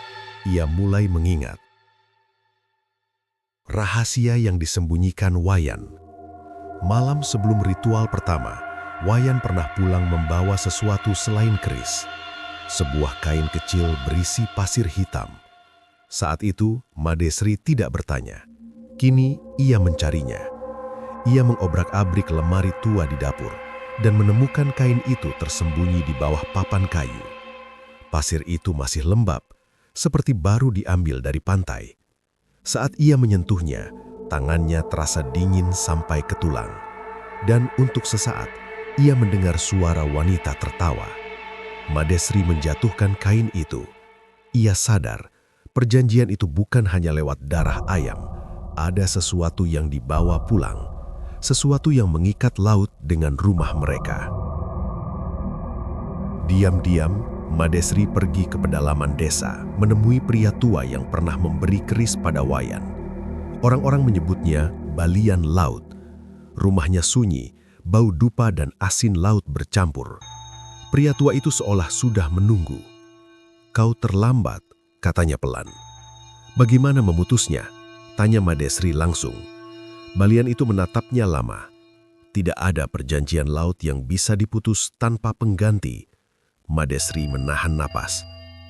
ia mulai mengingat. Rahasia yang disembunyikan Wayan. Malam sebelum ritual pertama, Wayan pernah pulang membawa sesuatu selain keris. Sebuah kain kecil berisi pasir hitam. Saat itu, Madesri tidak bertanya. Kini, ia mencarinya. Ia mengobrak-abrik lemari tua di dapur dan menemukan kain itu tersembunyi di bawah papan kayu. Pasir itu masih lembab, seperti baru diambil dari pantai. Saat ia menyentuhnya, tangannya terasa dingin sampai ke tulang. Dan untuk sesaat, ia mendengar suara wanita tertawa. Madesri menjatuhkan kain itu. Ia sadar, perjanjian itu bukan hanya lewat darah ayam. Ada sesuatu yang dibawa pulang. Sesuatu yang mengikat laut dengan rumah mereka. Diam-diam, Madesri pergi ke pedalaman desa, menemui pria tua yang pernah memberi keris pada Wayan. Orang-orang menyebutnya Balian Laut. Rumahnya sunyi, bau dupa dan asin laut bercampur. Pria tua itu seolah sudah menunggu. "Kau terlambat," katanya pelan. "Bagaimana memutusnya?" tanya Madesri langsung. Balian itu menatapnya lama. Tidak ada perjanjian laut yang bisa diputus tanpa pengganti. Madesri menahan napas.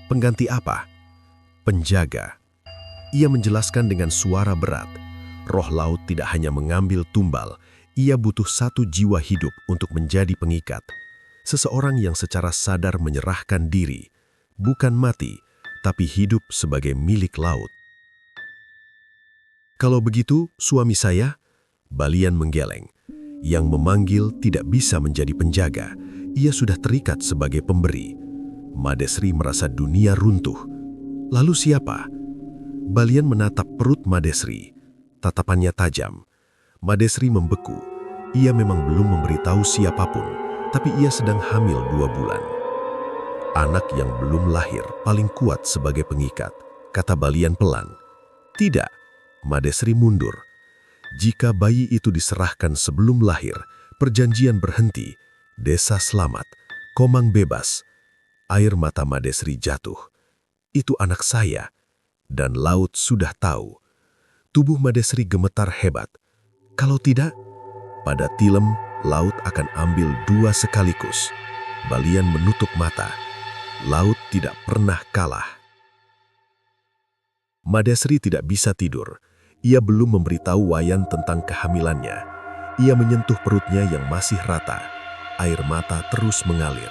Pengganti apa? Penjaga. Ia menjelaskan dengan suara berat. Roh laut tidak hanya mengambil tumbal, ia butuh satu jiwa hidup untuk menjadi pengikat. Seseorang yang secara sadar menyerahkan diri, bukan mati, tapi hidup sebagai milik laut. "Kalau begitu, suami saya?" Balian menggeleng. Yang memanggil tidak bisa menjadi penjaga. Ia sudah terikat sebagai pemberi. Madesri merasa dunia runtuh. Lalu siapa? Balian menatap perut Madesri. Tatapannya tajam. Madesri membeku. Ia memang belum memberitahu siapapun, tapi ia sedang hamil 2 bulan. "Anak yang belum lahir paling kuat sebagai pengikat," kata Balian pelan. "Tidak." Madesri mundur. "Jika bayi itu diserahkan sebelum lahir, perjanjian berhenti. Desa selamat, Komang bebas." Air mata Madesri jatuh. "Itu anak saya." Dan laut sudah tahu. Tubuh Madesri gemetar hebat. Kalau tidak, pada tilem, laut akan ambil 2 sekaligus. Balian menutup mata. Laut tidak pernah kalah. Madesri tidak bisa tidur. Ia belum memberitahu Wayan tentang kehamilannya. Ia menyentuh perutnya yang masih rata. Air mata terus mengalir.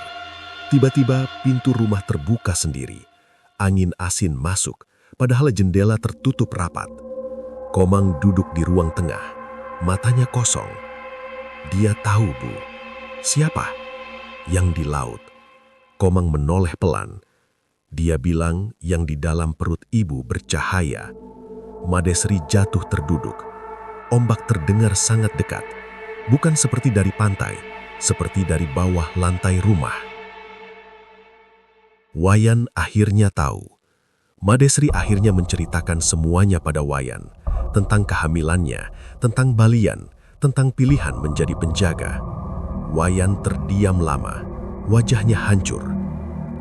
Tiba-tiba pintu rumah terbuka sendiri. Angin asin masuk, padahal jendela tertutup rapat. Komang duduk di ruang tengah. Matanya kosong. Dia tahu, Bu. Siapa? Yang di laut. Komang menoleh pelan. Dia bilang yang di dalam perut ibu bercahaya. Madesri jatuh terduduk. Ombak terdengar sangat dekat. Bukan seperti dari pantai, seperti dari bawah lantai rumah. Wayan akhirnya tahu. Madesri akhirnya menceritakan semuanya pada Wayan. Tentang kehamilannya, tentang Balian, tentang pilihan menjadi penjaga. Wayan terdiam lama. Wajahnya hancur.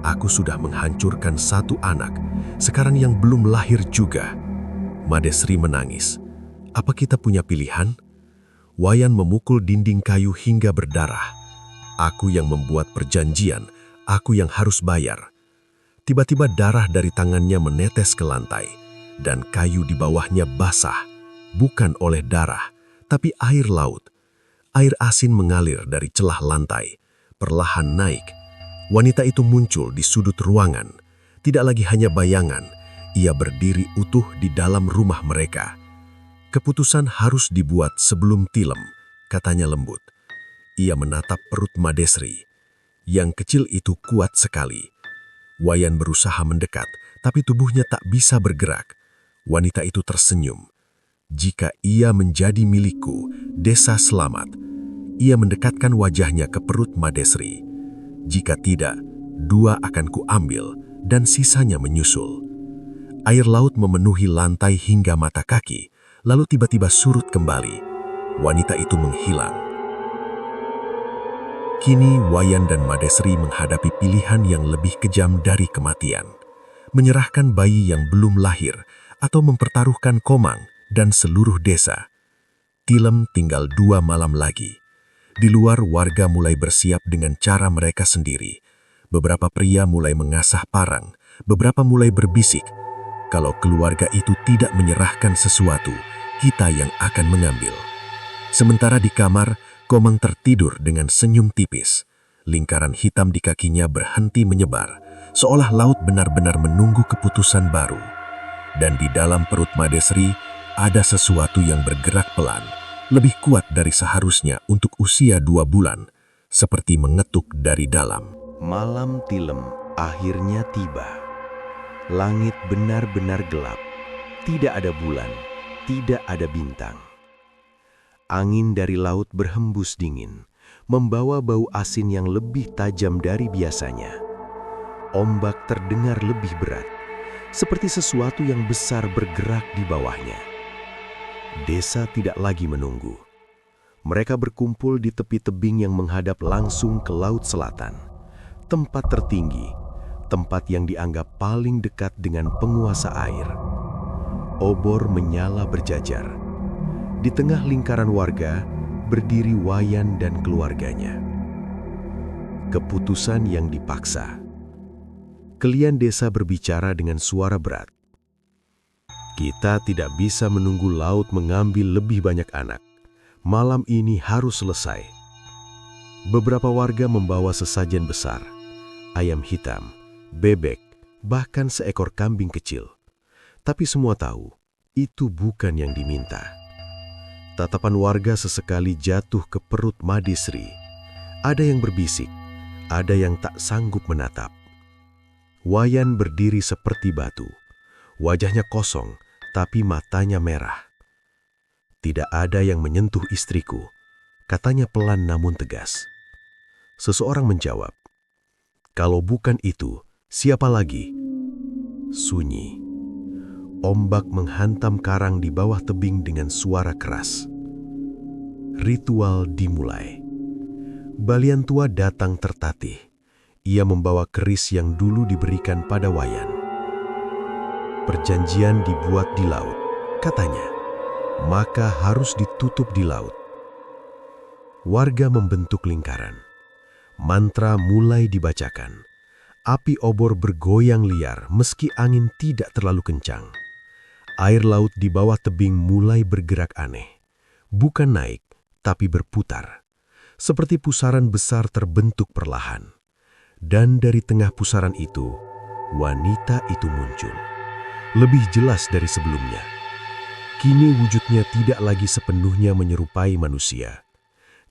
"Aku sudah menghancurkan 1 anak, sekarang yang belum lahir juga." Madesri menangis. "Apa kita punya pilihan?" Wayan memukul dinding kayu hingga berdarah. "Aku yang membuat perjanjian, aku yang harus bayar." Tiba-tiba darah dari tangannya menetes ke lantai, dan kayu di bawahnya basah, bukan oleh darah, tapi air laut. Air asin mengalir dari celah lantai, perlahan naik. Wanita itu muncul di sudut ruangan. Tidak lagi hanya bayangan, ia berdiri utuh di dalam rumah mereka. "Keputusan harus dibuat sebelum tilem," katanya lembut. Ia menatap perut Madesri. Yang kecil itu kuat sekali. Wayan berusaha mendekat, tapi tubuhnya tak bisa bergerak. Wanita itu tersenyum. "Jika ia menjadi milikku, desa selamat." Ia mendekatkan wajahnya ke perut Madesri. "Jika tidak, 2 akan kuambil dan sisanya menyusul." Air laut memenuhi lantai hingga mata kaki. Lalu tiba-tiba surut kembali. Wanita itu menghilang. Kini Wayan dan Madesri menghadapi pilihan yang lebih kejam dari kematian. menyerahkan bayi yang belum lahir, atau mempertaruhkan Komang dan seluruh desa. Tilem tinggal 2 malam lagi. Di luar, warga mulai bersiap dengan cara mereka sendiri. Beberapa pria mulai mengasah parang, beberapa mulai berbisik, "Kalau keluarga itu tidak menyerahkan sesuatu, kita yang akan mengambil." Sementara di kamar, Komang tertidur dengan senyum tipis. Lingkaran hitam di kakinya berhenti menyebar, seolah laut benar-benar menunggu keputusan baru. Dan di dalam perut Madesri, ada sesuatu yang bergerak pelan, lebih kuat dari seharusnya untuk usia 2 bulan, seperti mengetuk dari dalam. Malam Tilem akhirnya tiba. Langit benar-benar gelap. Tidak ada bulan, tidak ada bintang. Angin dari laut berhembus dingin, membawa bau asin yang lebih tajam dari biasanya. Ombak terdengar lebih berat, seperti sesuatu yang besar bergerak di bawahnya. Desa tidak lagi menunggu. Mereka berkumpul di tepi tebing yang menghadap langsung ke laut selatan, tempat tertinggi, tempat yang dianggap paling dekat dengan penguasa air. Obor menyala berjajar. Di tengah lingkaran warga, berdiri Wayan dan keluarganya. Keputusan yang dipaksa. Kelian desa berbicara dengan suara berat. Kita tidak bisa menunggu laut mengambil lebih banyak anak. Malam ini harus selesai. Beberapa warga membawa sesajen besar, ayam hitam, bebek, bahkan seekor kambing kecil. Tapi semua tahu, itu bukan yang diminta. Tatapan warga sesekali jatuh ke perut Madesri. Ada yang berbisik, ada yang tak sanggup menatap. Wayan berdiri seperti batu. Wajahnya kosong, tapi matanya merah. "Tidak ada yang menyentuh istriku," katanya pelan namun tegas. Seseorang menjawab, "Kalau bukan itu, siapa lagi?" Sunyi. Ombak menghantam karang di bawah tebing dengan suara keras. Ritual dimulai. Balian tua datang tertatih. Ia membawa keris yang dulu diberikan pada Wayan. Perjanjian dibuat di laut, katanya. Maka harus ditutup di laut. Warga membentuk lingkaran. Mantra mulai dibacakan. Api obor bergoyang liar meski angin tidak terlalu kencang. Air laut di bawah tebing mulai bergerak aneh. Bukan naik, tapi berputar. Seperti pusaran besar terbentuk perlahan. Dan dari tengah pusaran itu, wanita itu muncul. Lebih jelas dari sebelumnya. Kini wujudnya tidak lagi sepenuhnya menyerupai manusia.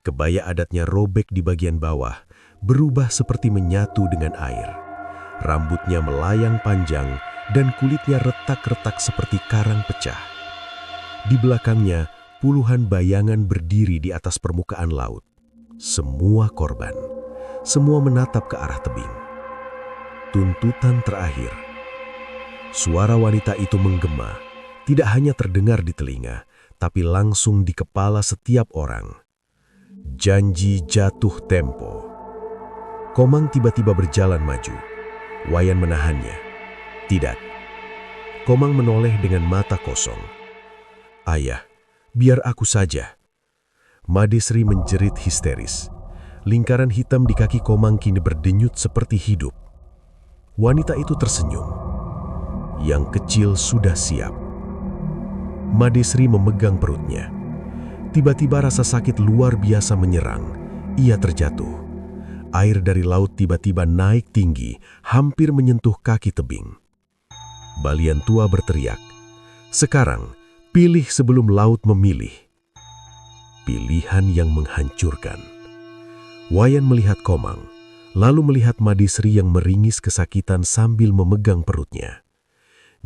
Kebaya adatnya robek di bagian bawah, berubah seperti menyatu dengan air. Rambutnya melayang panjang, dan kulitnya retak-retak seperti karang pecah. Di belakangnya, puluhan bayangan berdiri di atas permukaan laut. Semua korban. Semua menatap ke arah tebing. Tuntutan terakhir. Suara wanita itu menggema, tidak hanya terdengar di telinga, tapi langsung di kepala setiap orang. Janji jatuh tempo. Komang tiba-tiba berjalan maju. Wayan menahannya. Tidak. Komang menoleh dengan mata kosong. "Ayah, biar aku saja." Madesri menjerit histeris. Lingkaran hitam di kaki Komang kini berdenyut seperti hidup. Wanita itu tersenyum. Yang kecil sudah siap. Madesri memegang perutnya. Tiba-tiba rasa sakit luar biasa menyerang. Ia terjatuh. Air dari laut tiba-tiba naik tinggi, hampir menyentuh kaki tebing. Balian tua berteriak, "Sekarang, pilih sebelum laut memilih." Pilihan yang menghancurkan. Wayan melihat Komang, lalu melihat Madesri yang meringis kesakitan sambil memegang perutnya.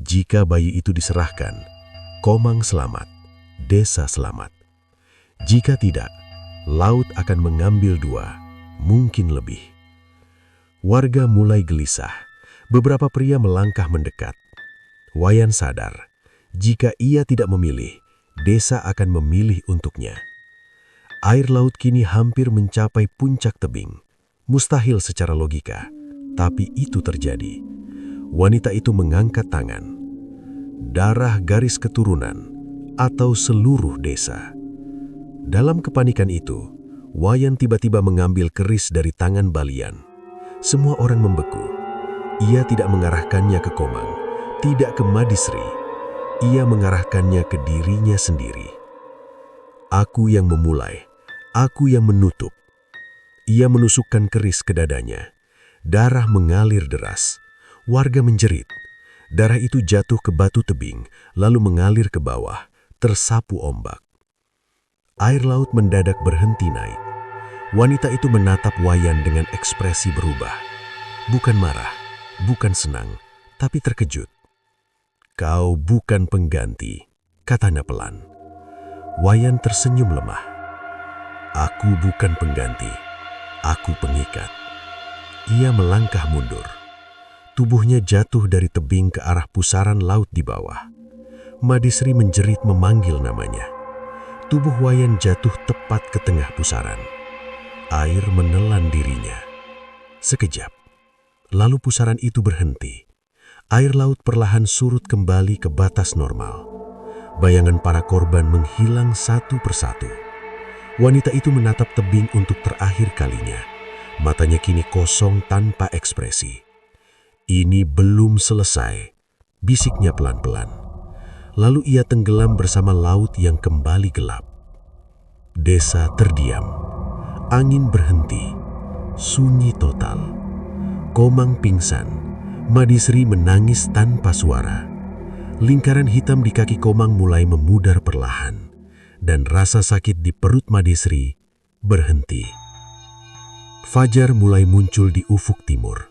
Jika bayi itu diserahkan, Komang selamat, desa selamat. Jika tidak, laut akan mengambil 2, mungkin lebih. Warga mulai gelisah. Beberapa pria melangkah mendekat. Wayan sadar, jika ia tidak memilih, desa akan memilih untuknya. Air laut kini hampir mencapai puncak tebing. Mustahil secara logika, tapi itu terjadi. wanita itu mengangkat tangan. Darah garis keturunan atau seluruh desa. Dalam kepanikan itu, Wayan tiba-tiba mengambil keris dari tangan Balian. Semua orang membeku. Ia tidak mengarahkannya ke Komang, tidak ke Madisri. Ia mengarahkannya ke dirinya sendiri. Aku yang memulai, aku yang menutup. Ia menusukkan keris ke dadanya. Darah mengalir deras. Warga menjerit. Darah itu jatuh ke batu tebing, lalu mengalir ke bawah, tersapu ombak. Air laut mendadak berhenti naik. Wanita itu menatap Wayan dengan ekspresi berubah. Bukan marah, bukan senang, tapi terkejut. "Kau bukan pengganti," katanya pelan. Wayan tersenyum lemah. "Aku bukan pengganti, aku pengikat." Ia melangkah mundur. Tubuhnya jatuh dari tebing ke arah pusaran laut di bawah. Madisri menjerit memanggil namanya. Tubuh Wayan jatuh tepat ke tengah pusaran. Air menelan dirinya. Sekejap, lalu pusaran itu berhenti. Air laut perlahan surut kembali ke batas normal. Bayangan para korban menghilang satu persatu. Wanita itu menatap tebing untuk terakhir kalinya. Matanya kini kosong tanpa ekspresi. "Ini belum selesai," bisiknya pelan-pelan. Lalu ia tenggelam bersama laut yang kembali gelap. Desa terdiam. Angin berhenti. Sunyi total. Komang pingsan. Madisri menangis tanpa suara. Lingkaran hitam di kaki Komang mulai memudar perlahan. Dan rasa sakit di perut Madisri berhenti. Fajar mulai muncul di ufuk timur.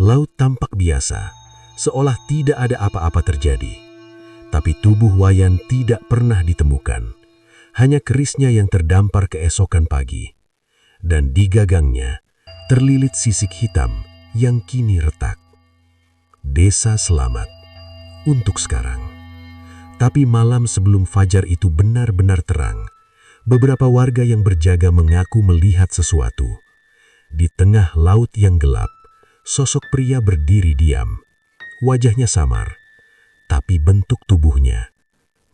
Laut tampak biasa, seolah tidak ada apa-apa terjadi. Tapi tubuh Wayan tidak pernah ditemukan. Hanya kerisnya yang terdampar keesokan pagi. Dan di gagangnya terlilit sisik hitam yang kini retak. Desa selamat untuk sekarang. Tapi malam sebelum fajar itu benar-benar terang, beberapa warga yang berjaga mengaku melihat sesuatu. Di tengah laut yang gelap, sosok pria berdiri diam. Wajahnya samar, tapi bentuk tubuhnya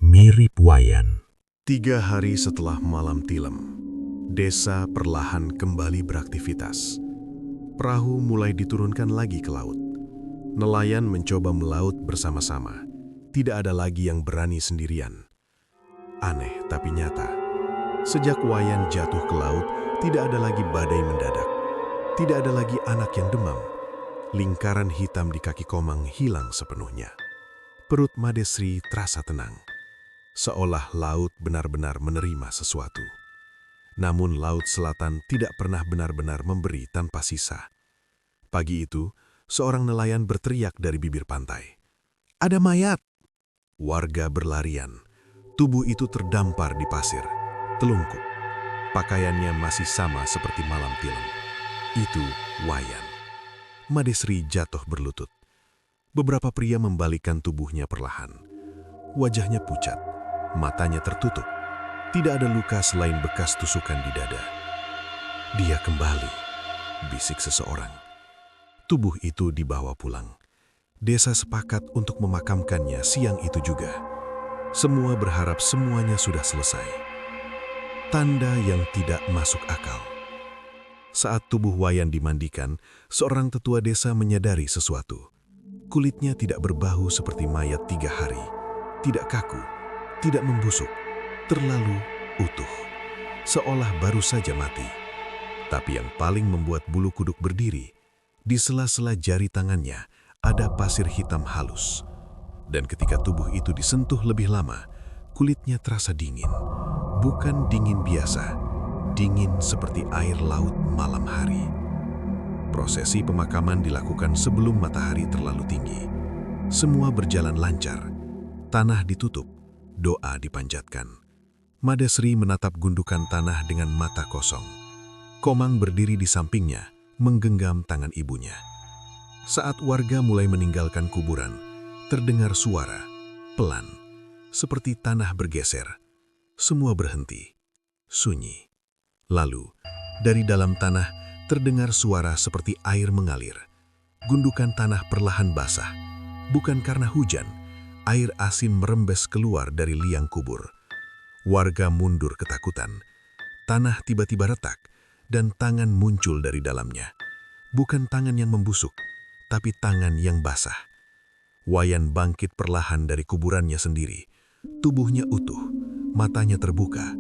mirip Wayan. 3 hari setelah malam tilem, desa perlahan kembali beraktivitas. Perahu mulai diturunkan lagi ke laut. Nelayan mencoba melaut bersama-sama. Tidak ada lagi yang berani sendirian. Aneh tapi nyata. Sejak Wayan jatuh ke laut, tidak ada lagi badai mendadak. Tidak ada lagi anak yang demam. Lingkaran hitam di kaki Komang hilang sepenuhnya. Perut Madisri terasa tenang. Seolah laut benar-benar menerima sesuatu. Namun laut selatan tidak pernah benar-benar memberi tanpa sisa. Pagi itu, seorang nelayan berteriak dari bibir pantai. "Ada mayat!" Warga berlarian. Tubuh itu terdampar di pasir, telungkup. Pakaiannya masih sama seperti malam tilem. Itu Wayan. Madisri jatuh berlutut. Beberapa pria membalikkan tubuhnya perlahan. Wajahnya pucat, matanya tertutup. Tidak ada luka selain bekas tusukan di dada. "Dia kembali," bisik seseorang. Tubuh itu dibawa pulang. Desa sepakat untuk memakamkannya siang itu juga. Semua berharap semuanya sudah selesai. Tanda yang tidak masuk akal. Saat tubuh Wayan dimandikan, seorang tetua desa menyadari sesuatu. Kulitnya tidak berbau seperti mayat 3 hari. Tidak kaku, tidak membusuk, terlalu utuh. Seolah baru saja mati. Tapi yang paling membuat bulu kuduk berdiri, di sela-sela jari tangannya ada pasir hitam halus. Dan ketika tubuh itu disentuh lebih lama, kulitnya terasa dingin. Bukan dingin biasa, dingin seperti air laut malam hari. Prosesi pemakaman dilakukan sebelum matahari terlalu tinggi. Semua berjalan lancar. Tanah ditutup, doa dipanjatkan. Madisri menatap gundukan tanah dengan mata kosong. Komang berdiri di sampingnya, menggenggam tangan ibunya. Saat warga mulai meninggalkan kuburan, terdengar suara, pelan, seperti tanah bergeser. Semua berhenti, sunyi. Lalu, dari dalam tanah terdengar suara seperti air mengalir. Gundukan tanah perlahan basah. Bukan karena hujan, air asin merembes keluar dari liang kubur. Warga mundur ketakutan. Tanah tiba-tiba retak, dan tangan muncul dari dalamnya. Bukan tangan yang membusuk, tapi tangan yang basah. Wayan bangkit perlahan dari kuburannya sendiri. Tubuhnya utuh, matanya terbuka,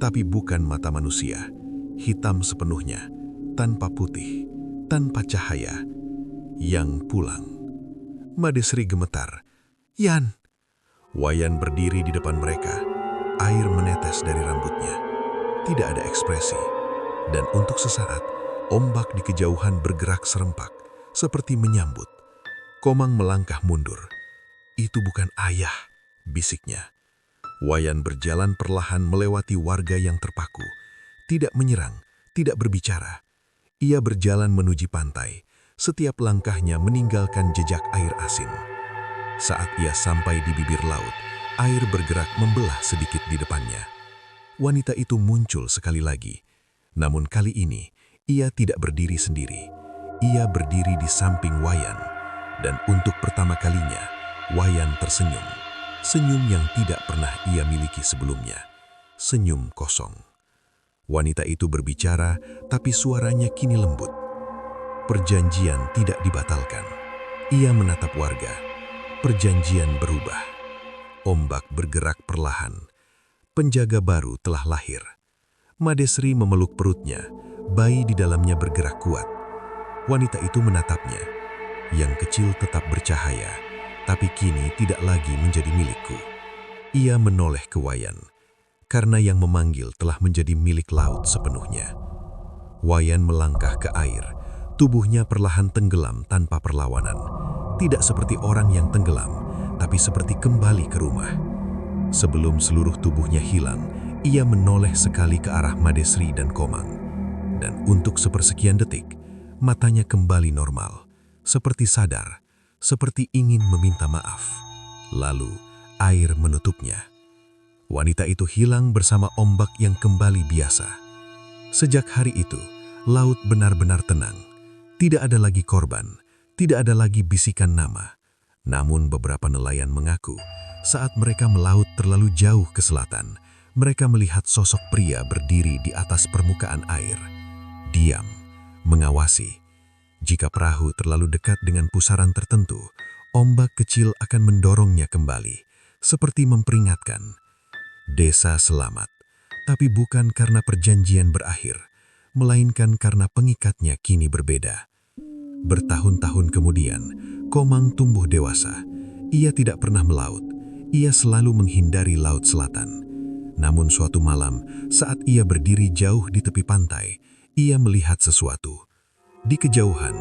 tapi bukan mata manusia. Hitam sepenuhnya, tanpa putih, tanpa cahaya. Yang pulang. Madesri gemetar. "Yan!" Wayan berdiri di depan mereka. Air menetes dari rambutnya. Tidak ada ekspresi. Dan untuk sesaat, ombak di kejauhan bergerak serempak, seperti menyambut. Komang melangkah mundur. "Itu bukan ayah," bisiknya. Wayan berjalan perlahan melewati warga yang terpaku. Tidak menyerang, tidak berbicara. Ia berjalan menuju pantai. Setiap langkahnya meninggalkan jejak air asin. Saat ia sampai di bibir laut, air bergerak membelah sedikit di depannya. Wanita itu muncul sekali lagi. Namun kali ini, ia tidak berdiri sendiri. Ia berdiri di samping Wayan. Dan untuk pertama kalinya, Wayan tersenyum. Senyum yang tidak pernah ia miliki sebelumnya. Senyum kosong. Wanita itu berbicara, tapi suaranya kini lembut. Perjanjian tidak dibatalkan. Ia menatap warga. Perjanjian berubah. Ombak bergerak perlahan. Penjaga baru telah lahir. Madesri memeluk perutnya. Bayi di dalamnya bergerak kuat. Wanita itu menatapnya. Yang kecil tetap bercahaya, tapi kini tidak lagi menjadi milikku. Ia menoleh ke Wayan, karena yang memanggil telah menjadi milik laut sepenuhnya. Wayan melangkah ke air. Tubuhnya perlahan tenggelam tanpa perlawanan. Tidak seperti orang yang tenggelam, tapi seperti kembali ke rumah. Sebelum seluruh tubuhnya hilang, ia menoleh sekali ke arah Madesri dan Komang. Dan untuk sepersekian detik, matanya kembali normal. Seperti sadar, seperti ingin meminta maaf. Lalu, air menutupnya. Wanita itu hilang bersama ombak yang kembali biasa. Sejak hari itu, laut benar-benar tenang. Tidak ada lagi korban, tidak ada lagi bisikan nama. Namun beberapa nelayan mengaku, saat mereka melaut terlalu jauh ke selatan, mereka melihat sosok pria berdiri di atas permukaan air. Diam, mengawasi. Jika perahu terlalu dekat dengan pusaran tertentu, ombak kecil akan mendorongnya kembali, seperti memperingatkan. Desa selamat, tapi bukan karena perjanjian berakhir, melainkan karena pengikatnya kini berbeda. Bertahun-tahun kemudian, Komang tumbuh dewasa. Ia tidak pernah melaut. Ia selalu menghindari laut selatan. Namun suatu malam, saat ia berdiri jauh di tepi pantai, ia melihat sesuatu. Di kejauhan,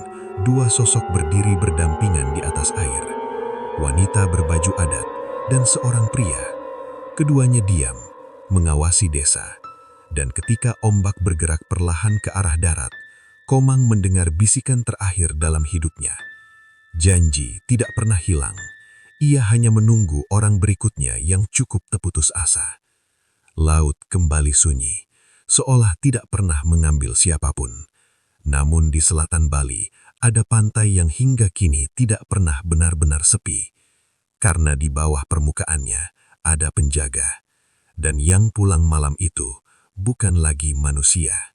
dua sosok berdiri berdampingan di atas air. Wanita berbaju adat dan seorang pria. Keduanya diam, mengawasi desa. Dan ketika ombak bergerak perlahan ke arah darat, Komang mendengar bisikan terakhir dalam hidupnya. Janji tidak pernah hilang. Ia hanya menunggu orang berikutnya yang cukup terputus asa. Laut kembali sunyi, seolah tidak pernah mengambil siapapun. Namun di selatan Bali, ada pantai yang hingga kini tidak pernah benar-benar sepi. Karena di bawah permukaannya ada penjaga. Dan yang pulang malam itu bukan lagi manusia.